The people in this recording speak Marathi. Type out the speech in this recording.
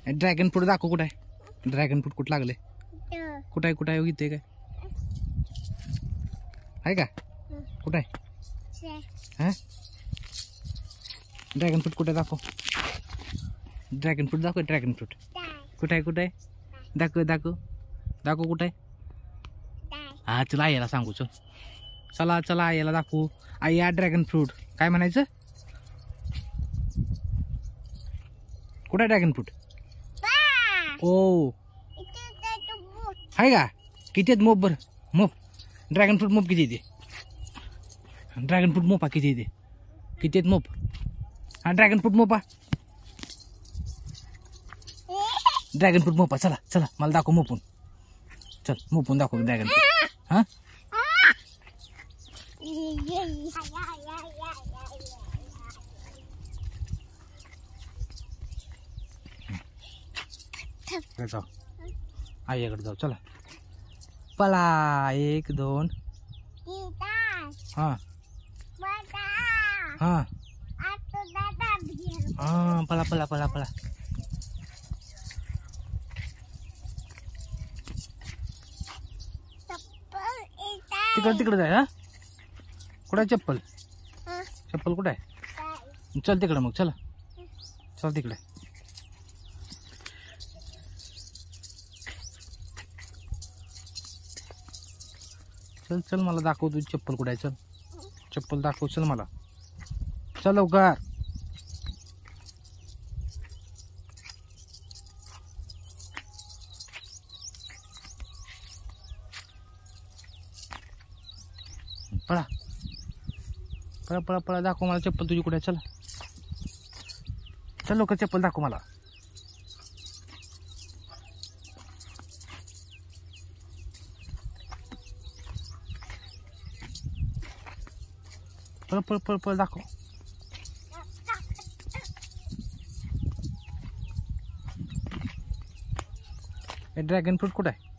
ड्रॅगन फ्रूट दाखव कुठं आहे. ड्रॅगन फ्रूट कुठं लागले. कुठं आहे इथे काय आहे का. कुठं आहे हा ड्रॅगन फ्रूट कुठे दाखव. ड्रॅगन फ्रूट दाखव. ड्रॅगन फ्रूट कुठं आहे दाखव कुठं आहे. हा चला आईला सांगू. चला आईला दाखवू. आई या ड्रॅगन फ्रूट काय म्हणायचं. कुठं ड्रॅगन फ्रूट. ओ आहे का. किती आहेत मोप. बरं मोप ड्रॅगन फ्रूट मोप किती येते. ड्रॅगन फ्रूट मोपा किती येते. किती आहेत मोप. हा ड्रॅगन फ्रूट मोपा. ड्रॅगन फ्रूट मोपा. चला मला दाखव मोपून. चल मोपून दाखव ड्रॅगन फ्रूट. हा जाऊ आईकडे जाऊ. चला पळा. 1 2 हा हा हा पळा. तिकडे जाय. हा कुठं आहे चप्पल कुठं आहे. चल तिकडे मग. चल तिकडे. चल मला दाखव तुझी चप्पल कुठे आहे. चप्पल दाखव. चल मला. चल लवकर. पळा दाखव मला चप्पल तुझी कुठे आहे. चल लवकर चप्पल दाखव मला. पळ दाखव. ड्रॅगन फ्रूट कुठं आहे.